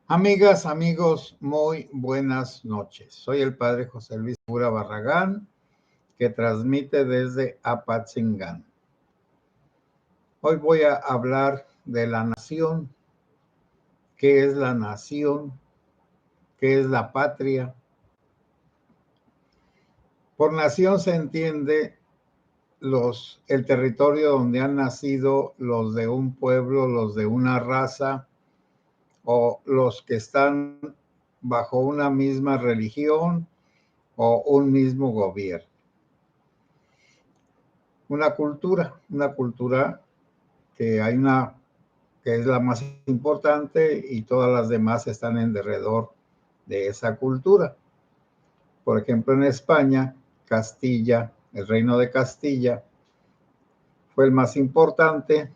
Amigas, amigos, muy buenas noches. Soy el padre José Luis Pura Barragán, que transmite desde Apatzingán. Hoy voy a hablar de la nación. ¿Qué es la nación? ¿Qué es la patria? Por nación se entiende el territorio donde han nacido los de un pueblo, los de una raza, o los que están bajo una misma religión o un mismo gobierno. Una cultura que que es la más importante y todas las demás están en derredor de esa cultura. Por ejemplo, en España, Castilla, el reino de Castilla, fue el más importante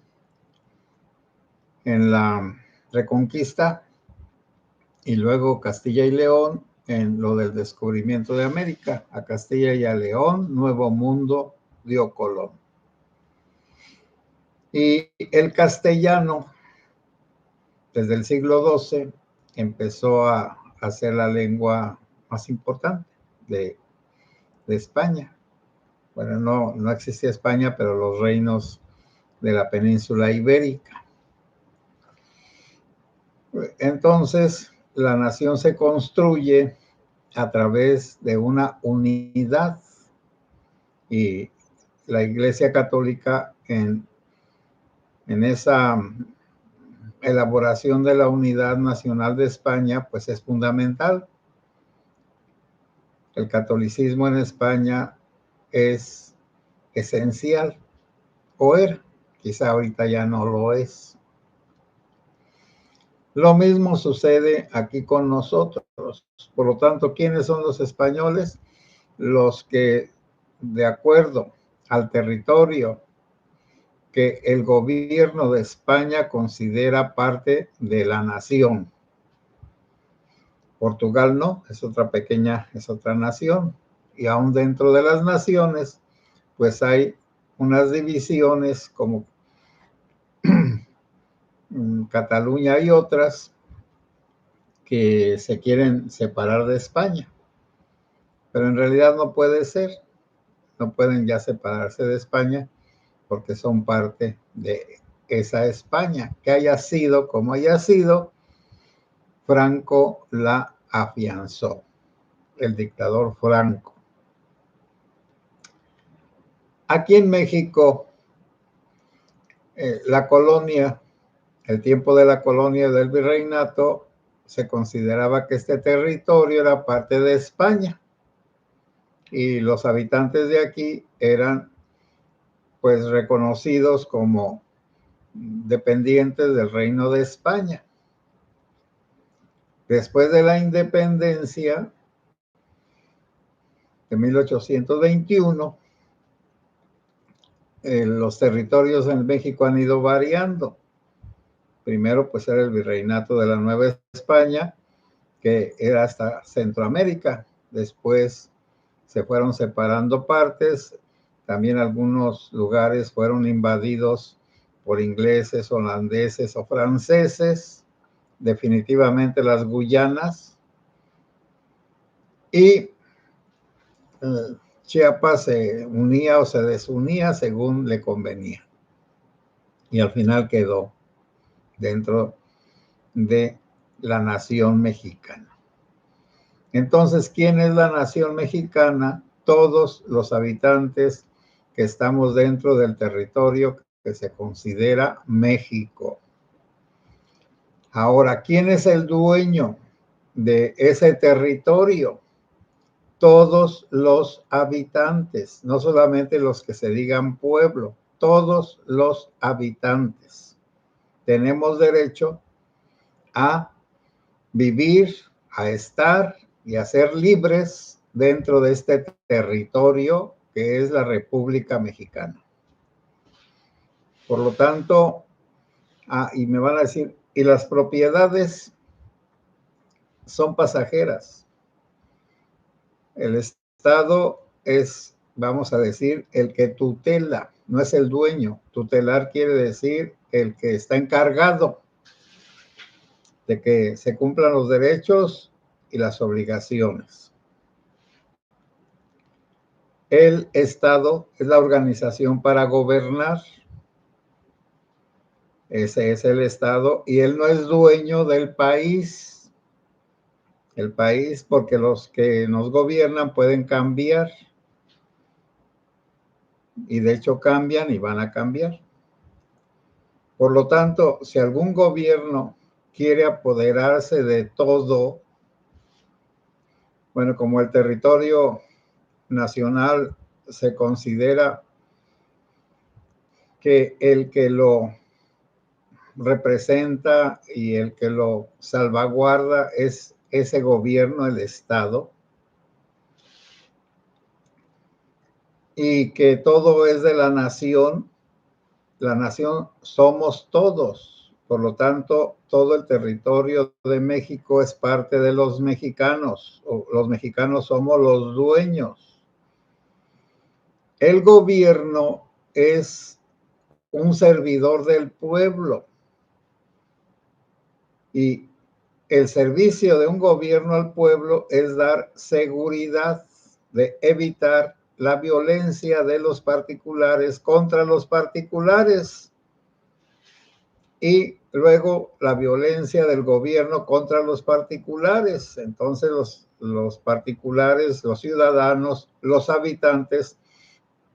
en la Reconquista y luego Castilla y León en lo del descubrimiento de América. A Castilla y a León, Nuevo Mundo dio Colón. Y el castellano, desde el siglo XII, empezó a ser la lengua más importante de España. Bueno, no existía España, pero los reinos de la península ibérica. Entonces, la nación se construye a través de una unidad y la Iglesia Católica en esa elaboración de la unidad nacional de España, pues es fundamental. El catolicismo en España es esencial, o era, quizá ahorita ya no lo es. Lo mismo sucede aquí con nosotros. Por lo tanto, ¿quiénes son los españoles? Los que, de acuerdo al territorio que el gobierno de España considera parte de la nación. Portugal no, es otra nación. Y aún dentro de las naciones, pues hay unas divisiones como Cataluña y otras que se quieren separar de España. Pero en realidad no puede ser. No pueden ya separarse de España porque son parte de esa España. Que haya sido como haya sido, Franco la afianzó, el dictador Franco. Aquí en México, la colonia, el tiempo de la colonia del virreinato, se consideraba que este territorio era parte de España y los habitantes de aquí eran pues reconocidos como dependientes del Reino de España. Después de la independencia de 1821, los territorios en México han ido variando. Primero, pues era el virreinato de la Nueva España, que era hasta Centroamérica. Después se fueron separando partes. También algunos lugares fueron invadidos por ingleses, holandeses o franceses. Definitivamente las Guyanas. Y Chiapas se unía o se desunía según le convenía. Y al final quedó dentro de la nación mexicana. Entonces, ¿quién es la nación mexicana? Todos los habitantes que estamos dentro del territorio que se considera México. Ahora, ¿quién es el dueño de ese territorio? Todos los habitantes, no solamente los que se digan pueblo, todos los habitantes. Tenemos derecho a vivir, a estar y a ser libres dentro de este territorio que es la República Mexicana. Por lo tanto, y me van a decir, y las propiedades son pasajeras. El Estado es, vamos a decir, el que tutela, no es el dueño. Tutelar quiere decir el que está encargado. de que se cumplan los derechos y las obligaciones. El Estado es la organización para gobernar. Ese es el Estado y él no es dueño del país. El país, porque los que nos gobiernan pueden cambiar y de hecho cambian y van a cambiar. Por lo tanto, si algún gobierno quiere apoderarse de todo, bueno, como el territorio nacional se considera que el que lo representa y el que lo salvaguarda es ese gobierno, el Estado, y que todo es de la nación somos todos. Por lo tanto, todo el territorio de México es parte de los mexicanos, o los mexicanos somos los dueños. El gobierno es un servidor del pueblo y el servicio de un gobierno al pueblo es dar seguridad, de evitar la violencia de los particulares contra los particulares y luego la violencia del gobierno contra los particulares. Entonces los particulares, los ciudadanos, los habitantes,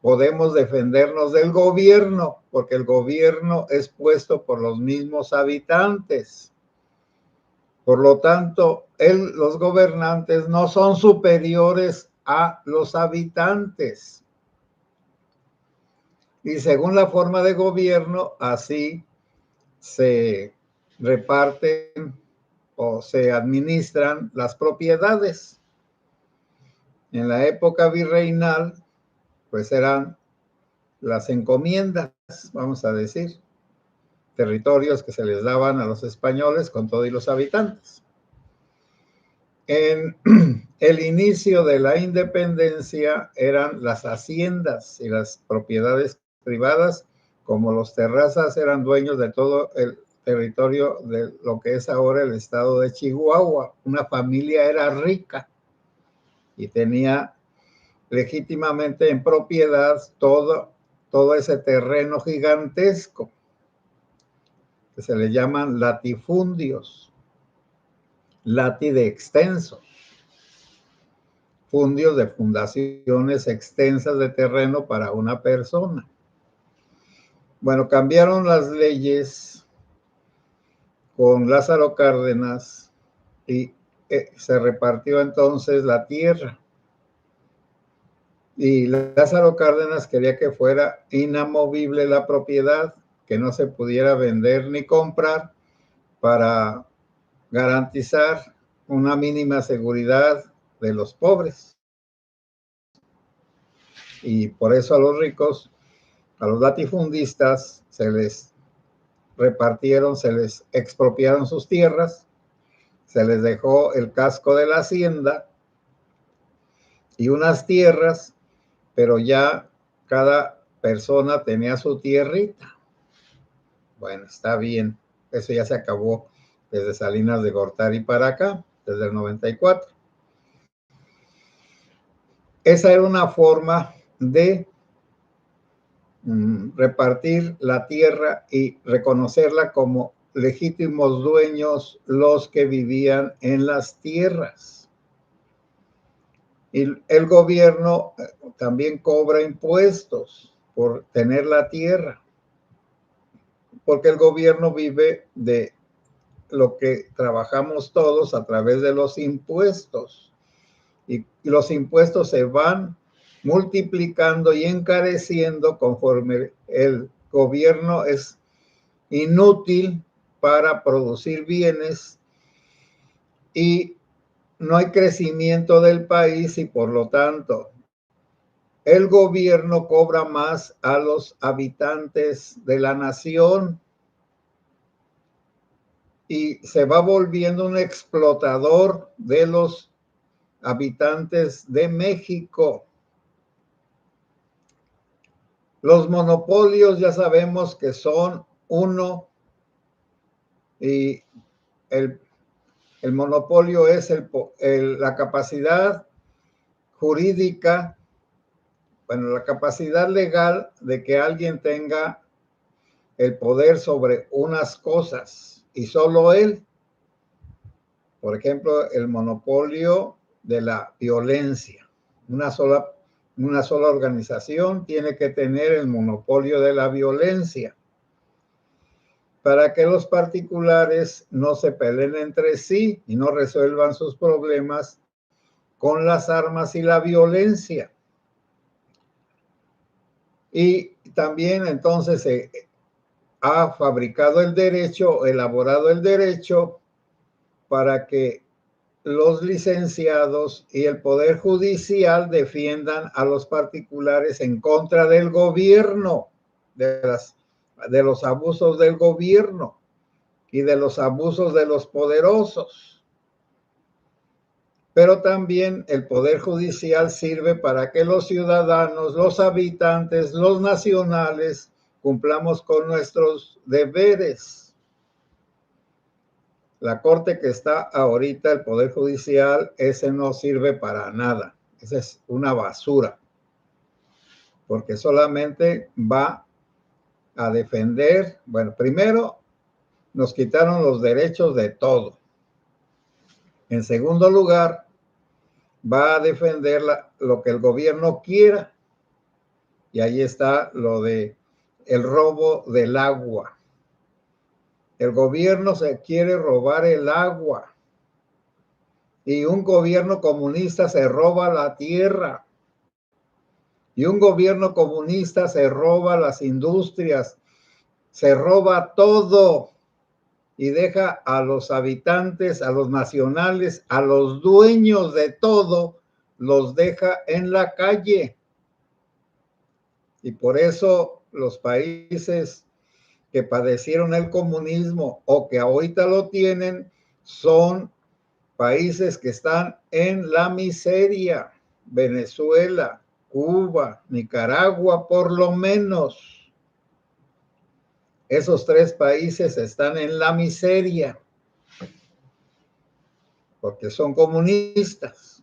podemos defendernos del gobierno porque el gobierno es puesto por los mismos habitantes. Por lo tanto, los gobernantes no son superiores a los habitantes. Y según la forma de gobierno, así se reparten o se administran las propiedades. En la época virreinal, pues eran las encomiendas, vamos a decir, territorios que se les daban a los españoles con todos los habitantes. En el inicio de la independencia eran las haciendas y las propiedades privadas, como los terrazas eran dueños de todo el territorio de lo que es ahora el estado de Chihuahua. Una familia era rica y tenía legítimamente en propiedad todo ese terreno gigantesco que se le llaman latifundios, lati de extenso, fundios de fundaciones extensas de terreno para una persona. Bueno, cambiaron las leyes con Lázaro Cárdenas y se repartió entonces la tierra. Y Lázaro Cárdenas quería que fuera inamovible la propiedad, que no se pudiera vender ni comprar para garantizar una mínima seguridad de los pobres. Y por eso a los ricos, a los latifundistas, se les repartieron, se les expropiaron sus tierras, se les dejó el casco de la hacienda y unas tierras, pero ya cada persona tenía su tierrita. Bueno, está bien, eso ya se acabó desde Salinas de Gortari para acá, desde el 94. Esa era una forma de repartir la tierra y reconocerla como legítimos dueños los que vivían en las tierras. Y el gobierno también cobra impuestos por tener la tierra, porque el gobierno vive de lo que trabajamos todos a través de los impuestos. Y los impuestos se van multiplicando y encareciendo conforme el gobierno es inútil para producir bienes y no hay crecimiento del país y por lo tanto el gobierno cobra más a los habitantes de la nación y se va volviendo un explotador de los habitantes de México. Los monopolios ya sabemos que son uno y el monopolio es la capacidad jurídica, bueno, la capacidad legal de que alguien tenga el poder sobre unas cosas y solo él. Por ejemplo, el monopolio de la violencia. Una sola organización tiene que tener el monopolio de la violencia para que los particulares no se peleen entre sí y no resuelvan sus problemas con las armas y la violencia. Y también entonces se ha fabricado el derecho, elaborado el derecho para que los licenciados y el Poder Judicial defiendan a los particulares en contra del gobierno, de los abusos del gobierno y de los abusos de los poderosos. Pero también el Poder Judicial sirve para que los ciudadanos, los habitantes, los nacionales, cumplamos con nuestros deberes. La corte que está ahorita, el Poder Judicial, ese no sirve para nada. Esa es una basura. Porque solamente va a defender, bueno, primero nos quitaron los derechos de todo. En segundo lugar, va a defender lo que el gobierno quiera. Y ahí está lo de el robo del agua. El gobierno se quiere robar el agua. Y un gobierno comunista se roba la tierra. Y un gobierno comunista se roba las industrias. Se roba todo. Y deja a los habitantes, a los nacionales, a los dueños de todo, los deja en la calle. Y por eso los países que padecieron el comunismo o que ahorita lo tienen son países que están en la miseria. Venezuela, Cuba, Nicaragua, por lo menos. Esos tres países están en la miseria porque son comunistas.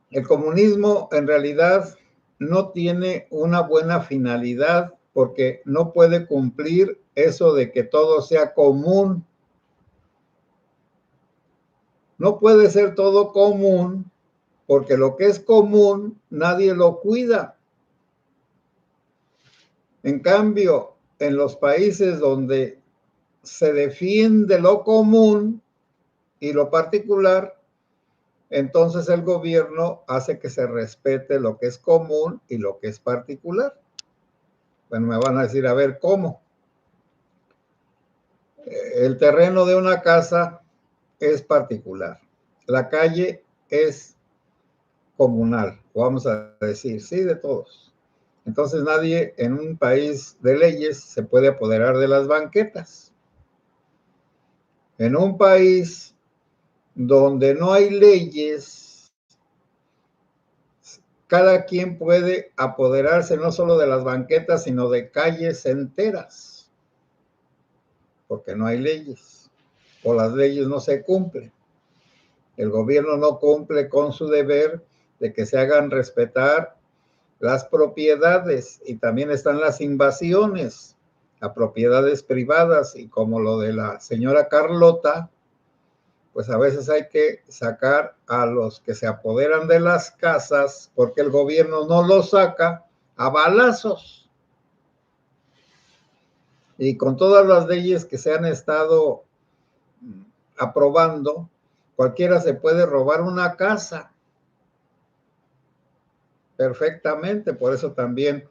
El comunismo en realidad no tiene una buena finalidad porque no puede cumplir eso de que todo sea común. No puede ser todo común porque lo que es común nadie lo cuida. En cambio, en los países donde se defiende lo común y lo particular, entonces el gobierno hace que se respete lo que es común y lo que es particular. Bueno, me van a decir, a ver, ¿cómo? El terreno de una casa es particular. La calle es comunal, vamos a decir, sí, de todos. Entonces nadie en un país de leyes se puede apoderar de las banquetas. En un país donde no hay leyes, cada quien puede apoderarse no solo de las banquetas, sino de calles enteras, porque no hay leyes, o las leyes no se cumplen. El gobierno no cumple con su deber de que se hagan respetar las propiedades, y también están las invasiones a propiedades privadas, y como lo de la señora Carlota, pues a veces hay que sacar a los que se apoderan de las casas porque el gobierno no los saca a balazos. Y con todas las leyes que se han estado aprobando, cualquiera se puede robar una casa perfectamente. Por eso también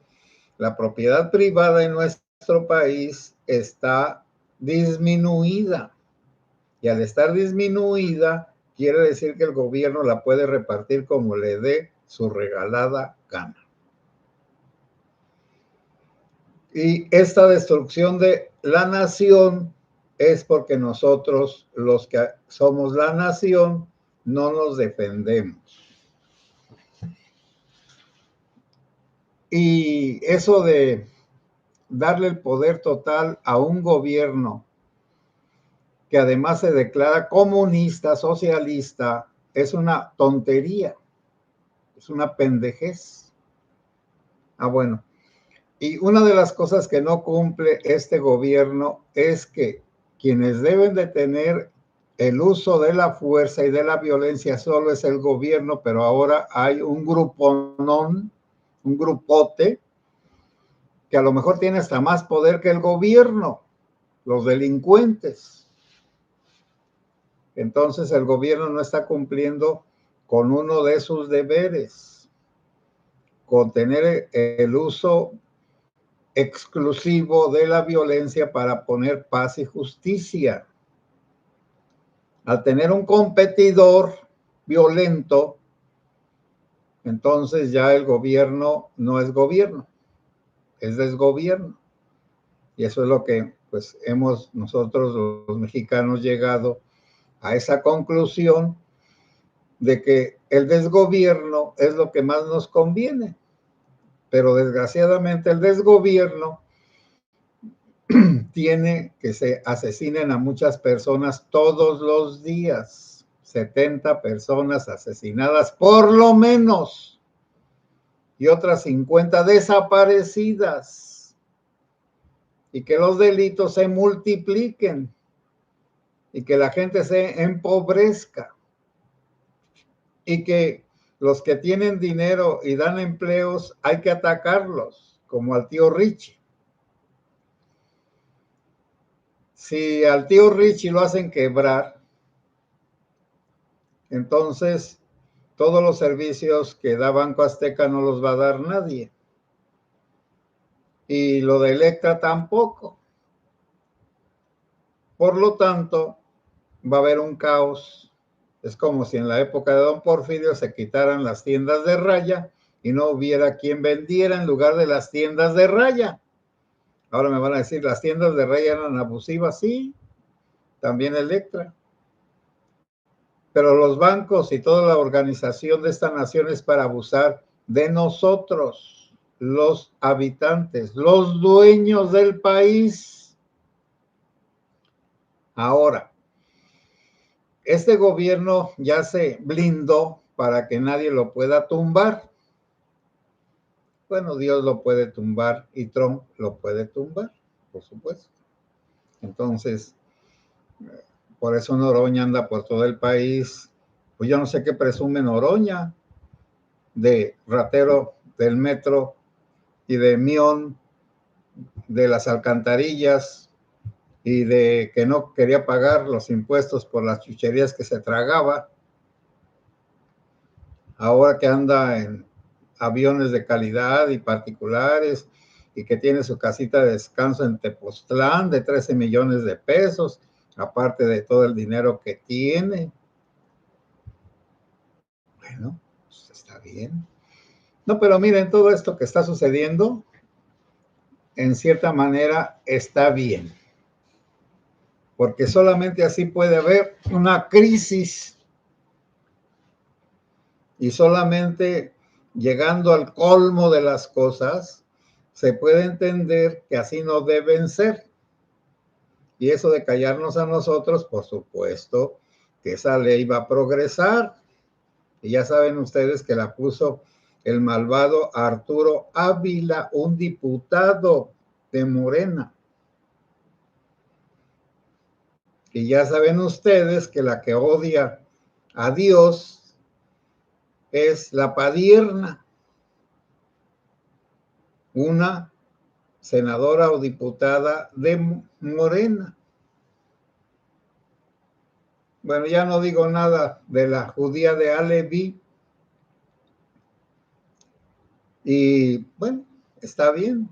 la propiedad privada en nuestro país está disminuida. Y al estar disminuida, quiere decir que el gobierno la puede repartir como le dé su regalada gana. Y esta destrucción de la nación es porque nosotros, los que somos la nación, no nos defendemos. Y eso de darle el poder total a un gobierno que además se declara comunista, socialista, es una tontería, es una pendejez. Bueno, y una de las cosas que no cumple este gobierno es que quienes deben de tener el uso de la fuerza y de la violencia solo es el gobierno, pero ahora hay un gruponón, un grupote, que a lo mejor tiene hasta más poder que el gobierno, los delincuentes. Entonces el gobierno no está cumpliendo con uno de sus deberes, con tener el uso exclusivo de la violencia para poner paz y justicia. Al tener un competidor violento, entonces ya el gobierno no es gobierno, es desgobierno. Y eso es lo que pues hemos nosotros los mexicanos llegado a esa conclusión de que el desgobierno es lo que más nos conviene. Pero desgraciadamente el desgobierno tiene que se asesinen a muchas personas todos los días. 70 personas asesinadas por lo menos y otras 50 desaparecidas. Y que los delitos se multipliquen y que la gente se empobrezca y que los que tienen dinero y dan empleos hay que atacarlos, como al tío Richie. Si al tío Richie lo hacen quebrar, entonces todos los servicios que da Banco Azteca no los va a dar nadie. Y lo de Electra tampoco. Por lo tanto, va a haber un caos. Es como si en la época de Don Porfirio se quitaran las tiendas de raya y no hubiera quien vendiera en lugar de las tiendas de raya. Ahora me van a decir, las tiendas de raya eran abusivas, sí, también Electra. Pero los bancos y toda la organización de esta nación es para abusar de nosotros, los habitantes, los dueños del país. Ahora, este gobierno ya se blindó para que nadie lo pueda tumbar. Bueno, Dios lo puede tumbar y Trump lo puede tumbar, por supuesto. Entonces, por eso Noroña anda por todo el país. Pues yo no sé qué presume Noroña de ratero del metro y de mión de las alcantarillas y de que no quería pagar los impuestos por las chucherías que se tragaba. Ahora que anda en aviones de calidad y particulares y que tiene su casita de descanso en Tepoztlán de 13 millones de pesos, aparte de todo el dinero que tiene. Bueno, pues está bien. No, pero miren, todo esto que está sucediendo, en cierta manera, está bien. Porque solamente así puede haber una crisis y solamente llegando al colmo de las cosas se puede entender que así no deben ser. Y eso de callarnos a nosotros, por supuesto que esa ley va a progresar. Y ya saben ustedes que la puso el malvado Arturo Ávila, un diputado de Morena. Y ya saben ustedes que la que odia a Dios es la Padierna, una senadora o diputada de Morena. Bueno, ya no digo nada de la judía de Alevi. Y bueno, está bien.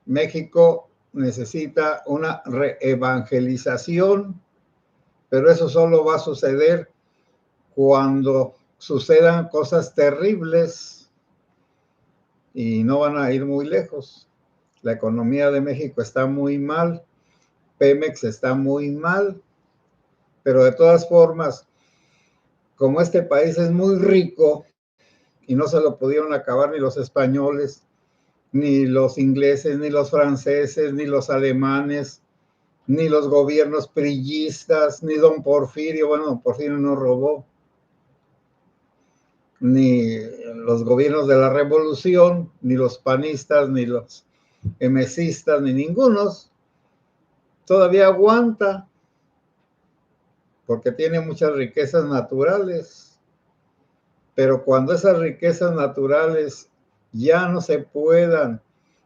México necesita una reevangelización, pero eso solo va a suceder cuando sucedan cosas terribles y no van a ir muy lejos. La economía de México está muy mal, Pemex está muy mal, pero de todas formas, como este país es muy rico y no se lo pudieron acabar ni los españoles, ni los ingleses, ni los franceses, ni los alemanes, ni los gobiernos priistas, ni don Porfirio, bueno, don Porfirio no robó, ni los gobiernos de la revolución, ni los panistas, ni los emesistas, ni ningunos, todavía aguanta, porque tiene muchas riquezas naturales. Pero cuando esas riquezas naturales ya no se puedan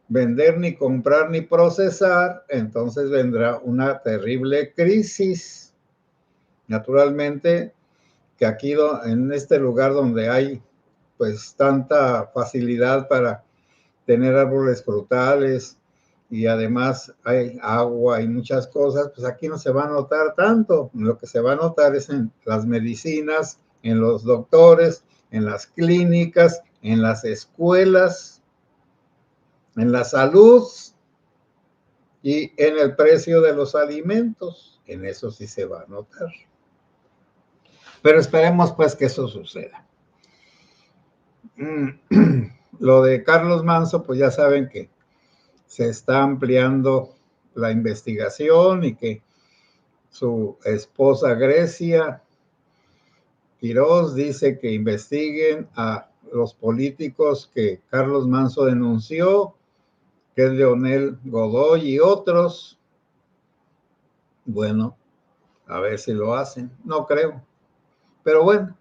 vender, ni comprar, ni procesar, entonces vendrá una terrible crisis. Naturalmente, que aquí en este lugar donde hay pues tanta facilidad para tener árboles frutales y además hay agua y muchas cosas, pues aquí no se va a notar tanto. Lo que se va a notar es en las medicinas, en los doctores, en las clínicas, en las escuelas, en la salud y en el precio de los alimentos. En eso sí se va a notar. Pero esperemos pues que eso suceda. Lo de Carlos Manso, pues ya saben que se está ampliando la investigación y que su esposa Grecia Quiroz dice que investiguen a los políticos que Carlos Manso denunció, que es Leonel Godoy y otros. Bueno, a ver si lo hacen. No creo. Pero bueno,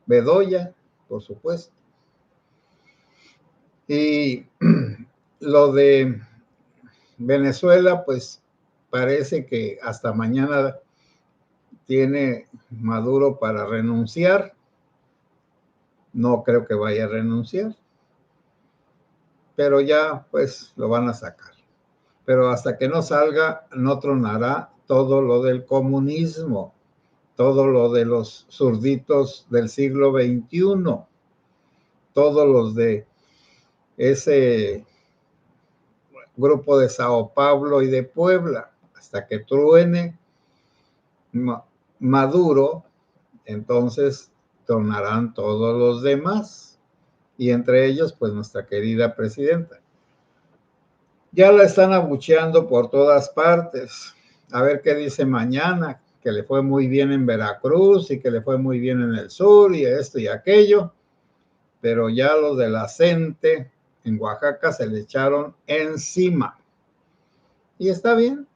Bedoya, por supuesto. Y lo de Venezuela, pues parece que hasta mañana tiene Maduro para renunciar. No creo que vaya a renunciar, pero ya pues lo van a sacar. Pero hasta que no salga, no tronará todo lo del comunismo, todo lo de los zurditos del siglo XXI, todos los de ese grupo de Sao Paulo y de Puebla, hasta que truene Maduro, entonces tronarán todos los demás, y entre ellos, pues nuestra querida presidenta. Ya la están abucheando por todas partes. A ver qué dice mañana, que le fue muy bien en Veracruz y que le fue muy bien en el sur y esto y aquello. Pero ya los de la CENTE en Oaxaca se le echaron encima. Y está bien.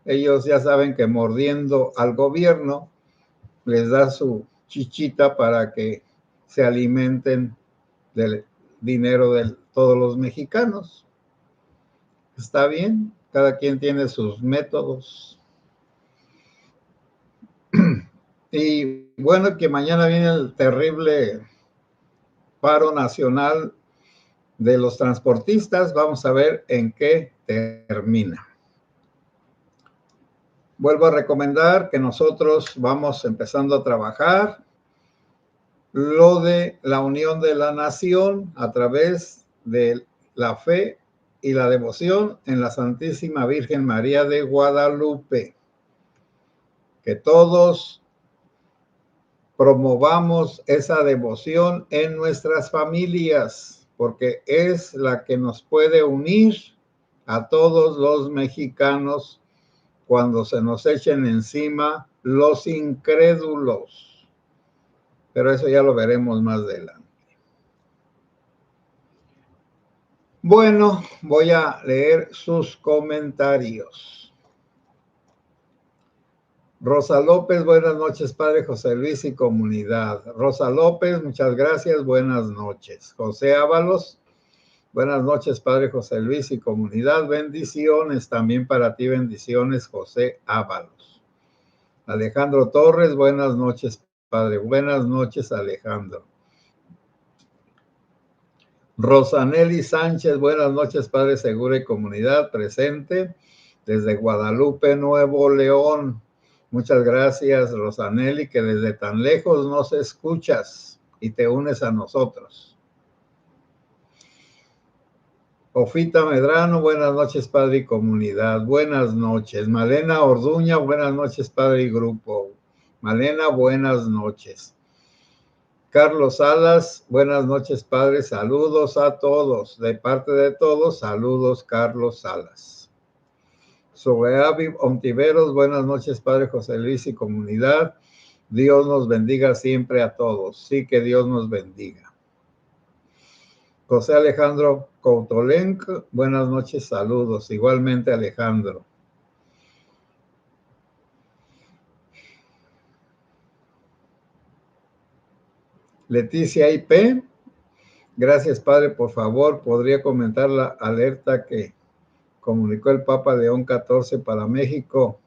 Ellos ya saben que mordiendo al gobierno les da su chichita para que se alimenten del dinero de todos los mexicanos. Está bien, cada quien tiene sus métodos. Y bueno, que mañana viene el terrible paro nacional de los transportistas. Vamos a ver en qué termina. Vuelvo a recomendar que nosotros vamos empezando a trabajar lo de la unión de la nación a través de la fe y la devoción en la Santísima Virgen María de Guadalupe. Que todos promovamos esa devoción en nuestras familias, porque es la que nos puede unir a todos los mexicanos cuando se nos echen encima los incrédulos. Pero eso ya lo veremos más adelante. Bueno, voy a leer sus comentarios. Rosa López, buenas noches, Padre José Luis y comunidad. Rosa López, muchas gracias, buenas noches. José Ábalos, buenas noches, Padre José Luis y comunidad. Bendiciones, también para ti, bendiciones, José Ábalos. Alejandro Torres, buenas noches, Padre. Buenas noches, Alejandro. Rosaneli Sánchez, buenas noches, Padre Segura y comunidad presente desde Guadalupe, Nuevo León. Muchas gracias, Rosaneli, que desde tan lejos nos escuchas y te unes a nosotros. Ofita Medrano, buenas noches, Padre y comunidad. Buenas noches. Malena Orduña, buenas noches, Padre y grupo. Malena, buenas noches. Carlos Salas, buenas noches, Padre. Saludos a todos. De parte de todos, saludos, Carlos Salas. Sobeavi Ontiveros, buenas noches, Padre José Luis y comunidad. Dios nos bendiga siempre a todos. Sí, que Dios nos bendiga. José Alejandro Coutolenc, buenas noches, saludos. Igualmente, Alejandro. Leticia IP, gracias, Padre. Por favor, ¿podría comentar la alerta que comunicó el Papa León XIV para México,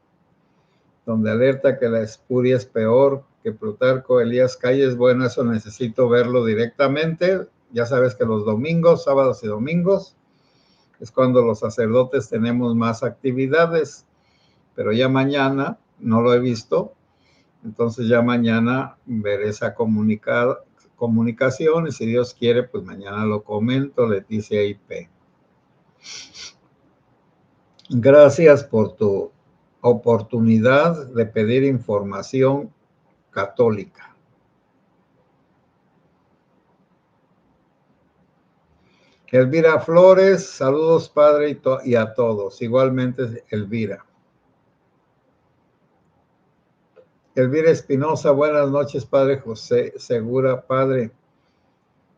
donde alerta que la espuria es peor que Plutarco Elías Calles? Bueno, eso necesito verlo directamente. Ya sabes que los domingos, sábados y domingos, es cuando los sacerdotes tenemos más actividades, pero ya mañana no lo he visto, entonces ya mañana veré esa comunicación y si Dios quiere, pues mañana lo comento. Leticia IP. Gracias por tu oportunidad de pedir información católica. Elvira Flores, saludos, Padre, y a todos. Igualmente, Elvira. Elvira Espinosa, buenas noches, Padre José Segura. Padre,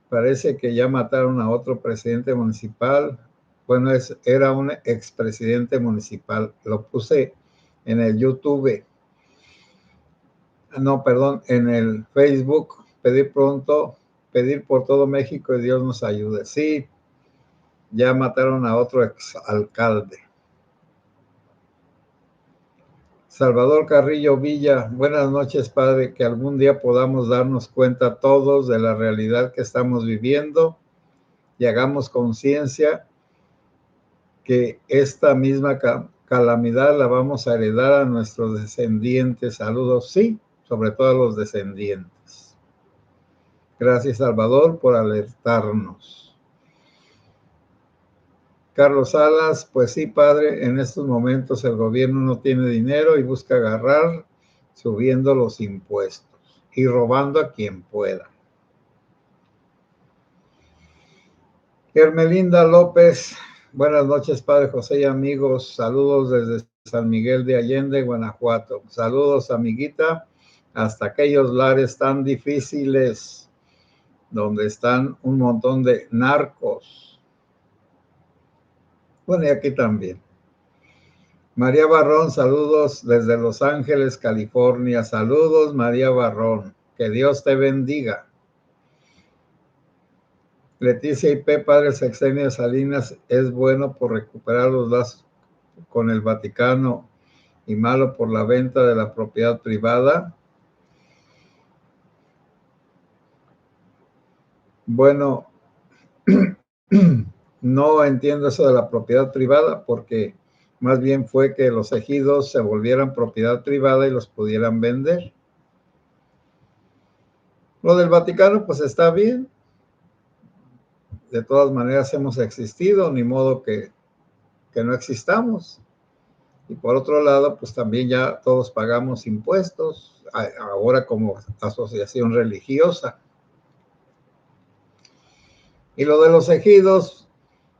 parece que ya mataron a otro presidente municipal. Bueno, era un expresidente municipal. Lo puse en el YouTube. No, perdón, en el Facebook. Pedir por todo México y Dios nos ayude. Sí, ya mataron a otro exalcalde. Salvador Carrillo Villa, buenas noches, Padre, que algún día podamos darnos cuenta todos de la realidad que estamos viviendo y hagamos conciencia que esta misma calamidad la vamos a heredar a nuestros descendientes. Saludos, sí, sobre todo a los descendientes. Gracias, Salvador, por alertarnos. Carlos Salas, pues sí, Padre, en estos momentos el gobierno no tiene dinero y busca agarrar subiendo los impuestos y robando a quien pueda. Hermelinda López, buenas noches, Padre José y amigos. Saludos desde San Miguel de Allende, Guanajuato. Saludos, amiguita, hasta aquellos lares tan difíciles donde están un montón de narcos. Bueno, y aquí también. María Barrón, saludos desde Los Ángeles, California. Saludos, María Barrón. Que Dios te bendiga. Leticia IP, Padre Sexenio Salinas, es bueno por recuperar los lazos con el Vaticano y malo por la venta de la propiedad privada. Bueno, no entiendo eso de la propiedad privada porque más bien fue que los ejidos se volvieran propiedad privada y los pudieran vender. Lo del Vaticano, pues está bien. De todas maneras hemos existido, ni modo que no existamos. Y por otro lado, pues también ya todos pagamos impuestos, ahora como asociación religiosa. Y lo de los ejidos,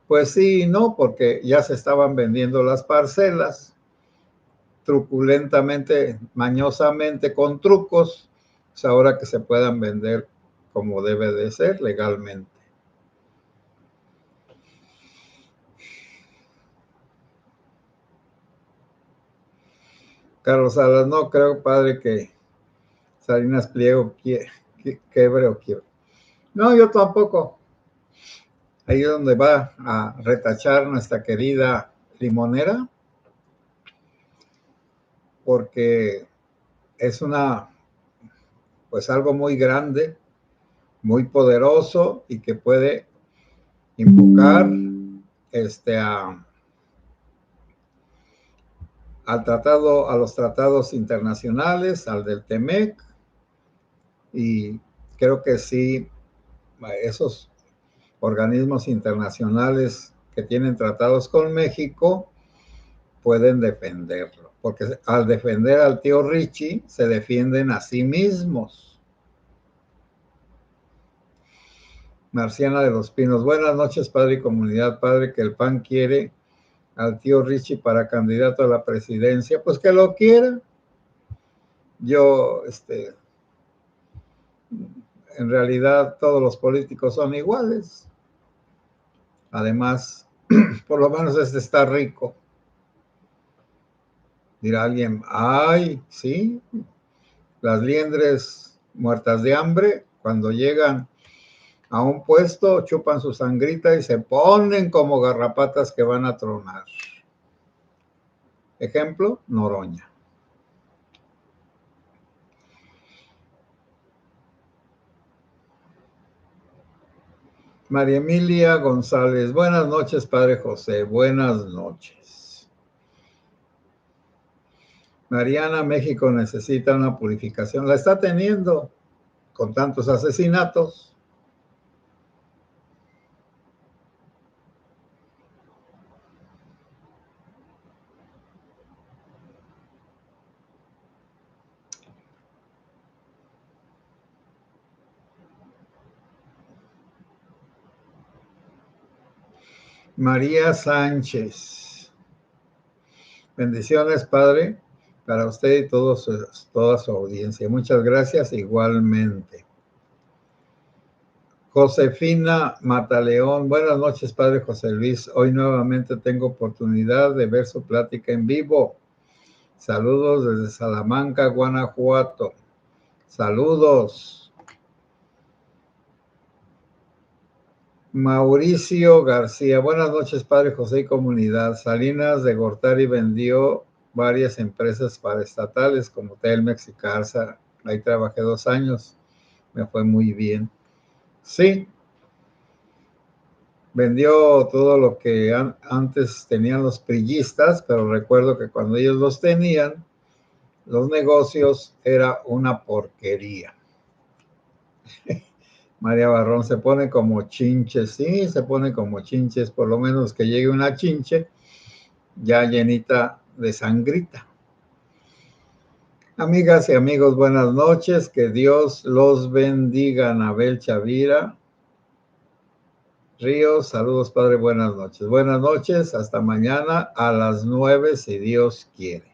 pues sí y no, porque ya se estaban vendiendo las parcelas truculentamente, mañosamente, con trucos, pues ahora que se puedan vender como debe de ser, legalmente. Carlos Salas, no creo, Padre, que Salinas Pliego quebre o quiebre. No, yo tampoco. Ahí es donde va a retachar nuestra querida limonera, porque es pues algo muy grande, muy poderoso y que puede invocar a los tratados internacionales, al del TEMEC, y creo que sí, esos organismos internacionales que tienen tratados con México pueden defenderlo, porque al defender al tío Richie se defienden a sí mismos. Marciana de los Pinos, buenas noches, Padre y comunidad. Padre, que el PAN quiere al tío Richie para candidato a la presidencia, pues que lo quiera. Yo, en realidad todos los políticos son iguales. Además, por lo menos está rico. Dirá alguien, ay, sí, las liendres muertas de hambre, cuando llegan a un puesto, chupan su sangrita y se ponen como garrapatas que van a tronar. Ejemplo, Noroña. María Emilia González, buenas noches, Padre José, buenas noches. Mariana, México necesita una purificación, la está teniendo con tantos asesinatos. María Sánchez, bendiciones, Padre, para usted y toda su audiencia. Muchas gracias igualmente. Josefina Mataleón, buenas noches, Padre José Luis. Hoy nuevamente tengo oportunidad de ver su plática en vivo. Saludos desde Salamanca, Guanajuato. Saludos. Mauricio García, buenas noches, Padre José y comunidad. Salinas de Gortari vendió varias empresas paraestatales como Telmex y Carsa. Ahí trabajé 2 años. Me fue muy bien. Sí, vendió todo lo que antes tenían los priistas, pero recuerdo que cuando ellos los tenían, los negocios era una porquería. María Barrón se pone como chinches, sí, se pone como chinches, por lo menos que llegue una chinche ya llenita de sangrita. Amigas y amigos, buenas noches, que Dios los bendiga. Anabel Chavira Ríos, saludos, Padre, buenas noches. Buenas noches, hasta mañana a las 9, si Dios quiere.